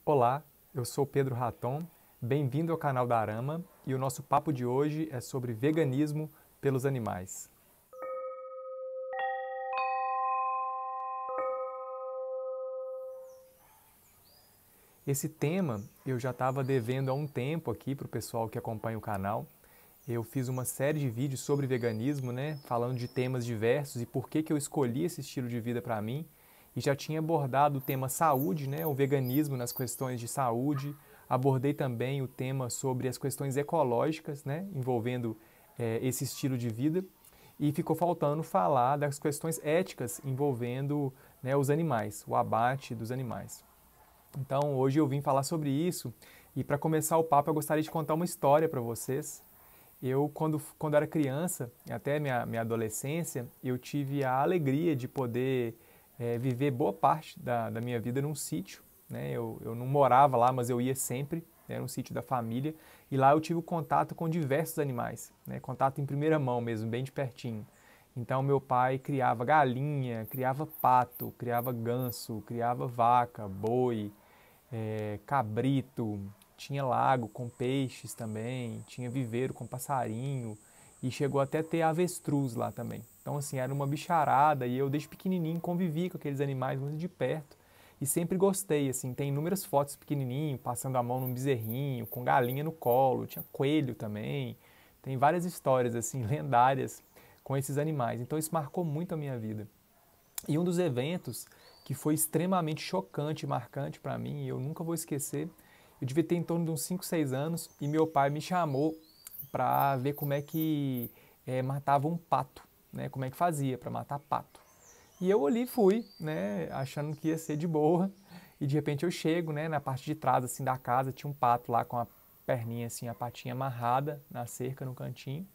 Olá, eu sou Pedro Raton, bem-vindo ao canal da Arama e o nosso papo de hoje é sobre veganismo pelos animais. Esse tema eu já estava devendo há um tempo aqui para o pessoal que acompanha o canal. Eu fiz uma série de vídeos sobre veganismo, falando de temas diversos e por que eu escolhi esse estilo de vida para mim. E já tinha abordado o tema saúde, o veganismo nas questões de saúde. Abordei também o tema sobre as questões ecológicas, envolvendo esse estilo de vida. E ficou faltando falar das questões éticas envolvendo os animais, o abate dos animais. Então hoje eu vim falar sobre isso e para começar o papo eu gostaria de contar uma história para vocês. Eu, quando era criança, até minha adolescência, eu tive a alegria de poder viver boa parte da minha vida num sítio. Eu não morava lá, mas eu ia sempre, era um sítio da família, e lá eu tive contato com diversos animais, contato em primeira mão mesmo, bem de pertinho. Então meu pai criava galinha, criava pato, criava ganso, criava vaca, boi, cabrito, tinha lago com peixes também, tinha viveiro com passarinho e chegou até a ter avestruz lá também. Então assim, era uma bicharada e eu desde pequenininho convivi com aqueles animais muito de perto e sempre gostei, assim, tem inúmeras fotos pequenininho, passando a mão num bezerrinho, com galinha no colo, tinha coelho também, tem várias histórias assim lendárias com esses animais, então isso marcou muito a minha vida. E um dos eventos que foi extremamente chocante e marcante para mim, e eu nunca vou esquecer, eu devia ter em torno de uns 5, 6 anos, e meu pai me chamou para ver como é que matava um pato, como é que fazia para matar pato. E eu ali fui, achando que ia ser de boa, e de repente eu chego, na parte de trás assim da casa, tinha um pato lá com a perninha assim, a patinha amarrada na cerca no cantinho.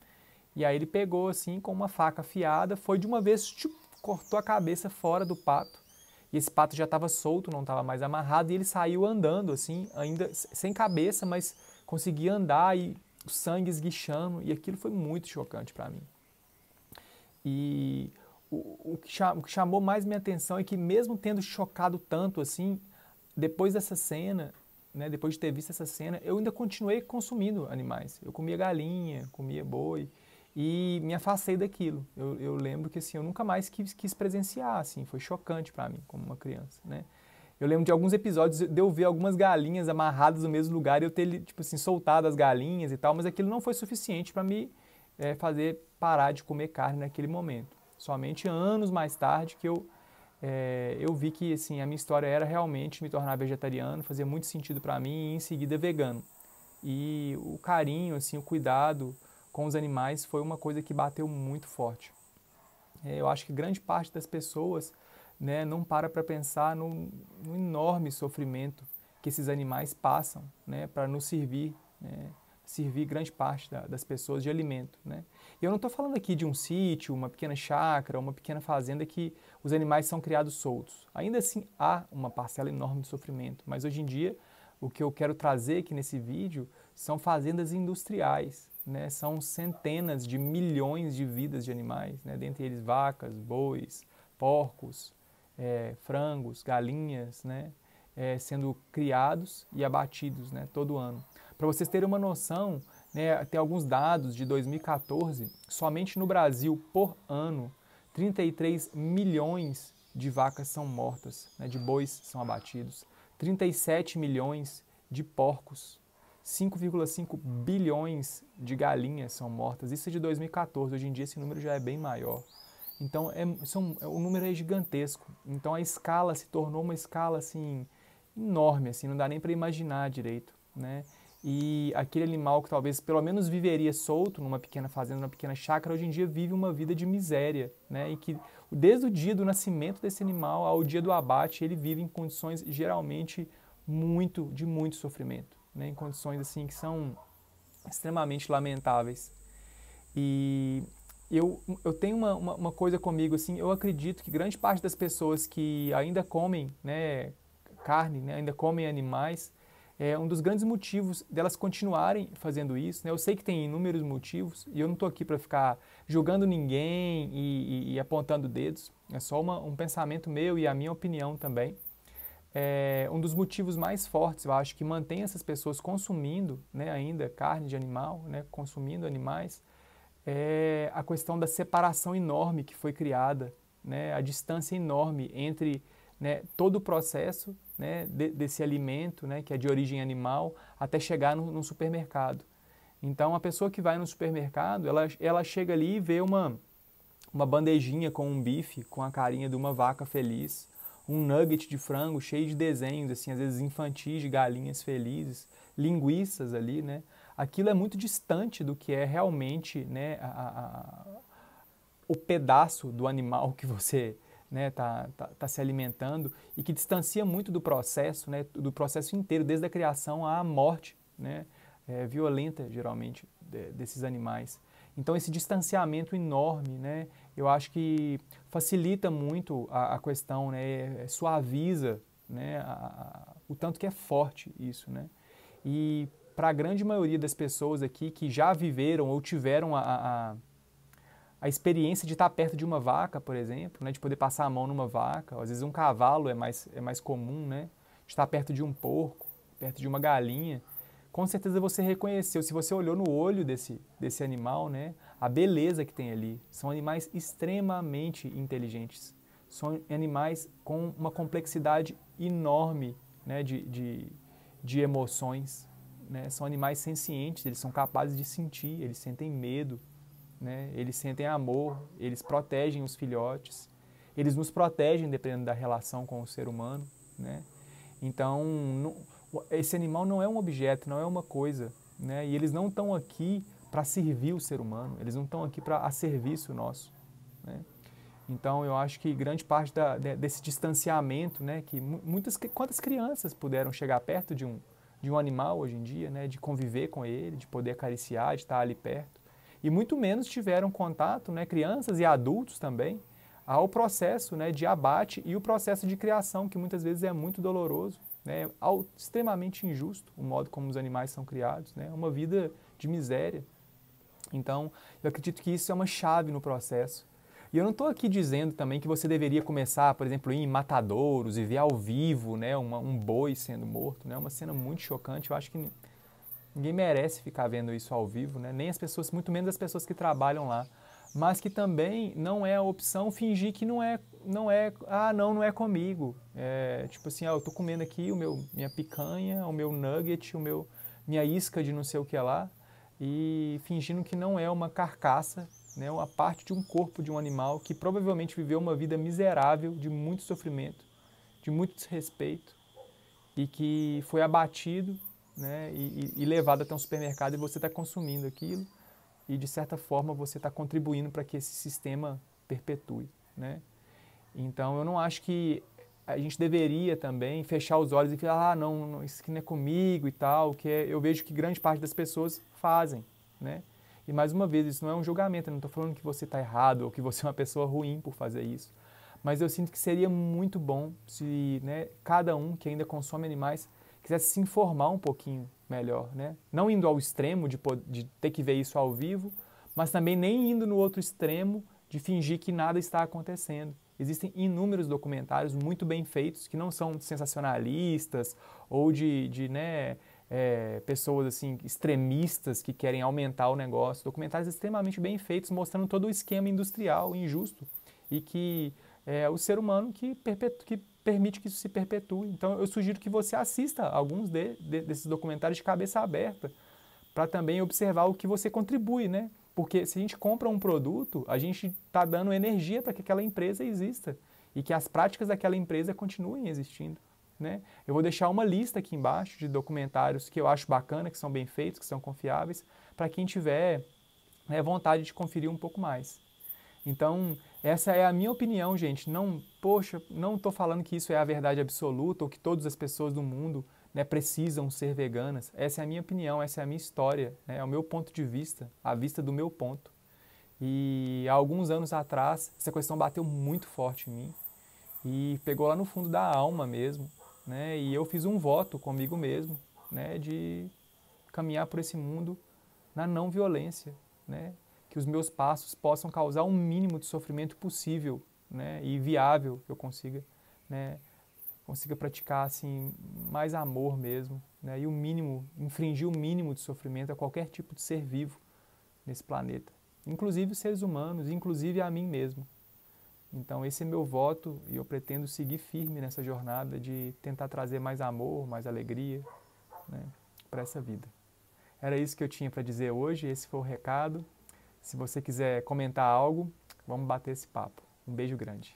E aí ele pegou assim com uma faca afiada, foi de uma vez, tchup, cortou a cabeça fora do pato. E esse pato já estava solto, não estava mais amarrado, e ele saiu andando assim, ainda sem cabeça, mas conseguia andar e o sangue esguichando, e aquilo foi muito chocante para mim. E o que chamou mais minha atenção é que mesmo tendo chocado tanto assim, depois dessa cena, depois de ter visto essa cena, eu ainda continuei consumindo animais. Eu comia galinha, comia boi e me afastei daquilo. Eu lembro que assim, eu nunca mais quis presenciar, assim, foi chocante para mim como uma criança, Eu lembro de alguns episódios de eu ver algumas galinhas amarradas no mesmo lugar e eu ter, tipo assim, soltado as galinhas e tal, mas aquilo não foi suficiente para me fazer parar de comer carne naquele momento. Somente anos mais tarde que eu vi que assim, a minha história era realmente me tornar vegetariano, fazia muito sentido para mim e em seguida vegano. E o carinho, assim, o cuidado com os animais foi uma coisa que bateu muito forte. Eu acho que grande parte das pessoas não para pensar no enorme sofrimento que esses animais passam para nos servir, servir grande parte das pessoas de alimento. E eu não estou falando aqui de um sítio, uma pequena chácara, uma pequena fazenda que os animais são criados soltos. Ainda assim há uma parcela enorme de sofrimento, mas hoje em dia o que eu quero trazer aqui nesse vídeo são fazendas industriais, são centenas de milhões de vidas de animais, dentre eles vacas, bois, porcos, frangos, galinhas, sendo criados e abatidos todo ano. Para vocês terem uma noção, tem alguns dados de 2014, somente no Brasil, por ano, 33 milhões de vacas são mortas, de bois são abatidos, 37 milhões de porcos, 5,5 bilhões de galinhas são mortas. Isso é de 2014, hoje em dia esse número já é bem maior. Então o número é gigantesco. Então a escala se tornou uma escala assim enorme, assim, não dá nem para imaginar direito, E aquele animal que talvez pelo menos viveria solto numa pequena fazenda, numa pequena chácara, hoje em dia vive uma vida de miséria, E que desde o dia do nascimento desse animal ao dia do abate, ele vive em condições geralmente de muito sofrimento, em condições assim que são extremamente lamentáveis. E eu tenho uma coisa comigo, assim, eu acredito que grande parte das pessoas que ainda comem carne, ainda comem animais, um dos grandes motivos delas continuarem fazendo isso, eu sei que tem inúmeros motivos e eu não estou aqui para ficar julgando ninguém e apontando dedos, é só um pensamento meu e a minha opinião também. um dos motivos mais fortes, eu acho, que mantém essas pessoas consumindo, né, ainda carne de animal, né, consumindo animais, é a questão da separação enorme que foi criada, né, a distância enorme entre, né, todo o processo, né, desse alimento, né, que é de origem animal, até chegar no supermercado. Então, a pessoa que vai no supermercado, ela chega ali e vê uma bandejinha com um bife, com a carinha de uma vaca feliz, um nugget de frango cheio de desenhos, assim, às vezes infantis, de galinhas felizes, linguiças ali, né? Aquilo é muito distante do que é realmente, né, o pedaço do animal que você, né, tá se alimentando, e que distancia muito do processo, né, do processo inteiro, desde a criação à morte, né, violenta, geralmente, desses animais. Então, esse distanciamento enorme, né, eu acho que facilita muito a questão, né, suaviza, né, o tanto que é forte isso, né. E para a grande maioria das pessoas aqui que já viveram ou tiveram a experiência de estar perto de uma vaca, por exemplo, né, de poder passar a mão numa vaca, às vezes um cavalo é mais comum, né, de estar perto de um porco, perto de uma galinha, com certeza você reconheceu, se você olhou no olho desse animal, né, a beleza que tem ali. São animais extremamente inteligentes, são animais com uma complexidade enorme, né, de emoções, né, são animais sencientes, eles são capazes de sentir, eles sentem medo, né? Eles sentem amor, eles protegem os filhotes, eles nos protegem dependendo da relação com o ser humano, né? Então, esse animal não é um objeto, não é uma coisa, né? E eles não estão aqui para servir o ser humano, eles não estão aqui para a serviço nosso, né? Então, eu acho que grande parte desse distanciamento, né, que quantas crianças puderam chegar perto de um animal hoje em dia, né, de conviver com ele, de poder acariciar, de estar ali perto, e muito menos tiveram contato, né, crianças e adultos também, ao processo, né, de abate e o processo de criação, que muitas vezes é muito doloroso, né, extremamente injusto o modo como os animais são criados, né, uma vida de miséria. Então, eu acredito que isso é uma chave no processo. E eu não estou aqui dizendo também que você deveria começar, por exemplo, em matadouros e ver ao vivo, né, um boi sendo morto, né, uma cena muito chocante. Eu acho que ninguém merece ficar vendo isso ao vivo, né, nem as pessoas, muito menos as pessoas que trabalham lá. Mas que também não é a opção fingir que não é comigo. É, tipo assim, eu estou comendo aqui minha picanha, o meu nugget, minha isca de não sei o que lá, e fingindo que não é uma carcaça, né, uma parte de um corpo de um animal que provavelmente viveu uma vida miserável, de muito sofrimento, de muito desrespeito, e que foi abatido, né, e levado até um supermercado, e você está consumindo aquilo, e de certa forma você está contribuindo para que esse sistema perpetue, né? Então eu não acho que a gente deveria também fechar os olhos e falar, não, isso aqui não é comigo e tal, eu vejo que grande parte das pessoas fazem, né? E mais uma vez, isso não é um julgamento, eu não estou falando que você está errado ou que você é uma pessoa ruim por fazer isso, mas eu sinto que seria muito bom se, né, cada um que ainda consome animais quisesse se informar um pouquinho melhor, né? Não indo ao extremo de ter que ver isso ao vivo, mas também nem indo no outro extremo de fingir que nada está acontecendo. Existem inúmeros documentários muito bem feitos que não são sensacionalistas ou né, pessoas assim extremistas que querem aumentar o negócio. Documentários extremamente bem feitos mostrando todo o esquema industrial injusto e que é o ser humano que permite que isso se perpetue. Então eu sugiro que você assista alguns desses documentários de cabeça aberta, para também observar o que você contribui, né? Porque se a gente compra um produto, a gente está dando energia para que aquela empresa exista e que as práticas daquela empresa continuem existindo, né? Eu vou deixar uma lista aqui embaixo de documentários que eu acho bacana, que são bem feitos, que são confiáveis, para quem tiver, né, vontade de conferir um pouco mais. Então, essa é a minha opinião, gente. Não, poxa, não estou falando que isso é a verdade absoluta ou que todas as pessoas do mundo, né, precisam ser veganas. Essa é a minha opinião, essa é a minha história, né, é o meu ponto de vista, a vista do meu ponto. E há alguns anos atrás, essa questão bateu muito forte em mim e pegou lá no fundo da alma mesmo, né, e eu fiz um voto comigo mesmo, né, de caminhar por esse mundo na não violência, né? Que os meus passos possam causar o mínimo de sofrimento possível, né? E viável que eu consiga, né? consiga praticar assim mais amor mesmo, né? E o mínimo, infringir o mínimo de sofrimento a qualquer tipo de ser vivo nesse planeta, inclusive os seres humanos, inclusive a mim mesmo. Então esse é meu voto e eu pretendo seguir firme nessa jornada de tentar trazer mais amor, mais alegria, né, para essa vida. Era isso que eu tinha para dizer hoje, esse foi o recado. Se você quiser comentar algo, vamos bater esse papo. Um beijo grande.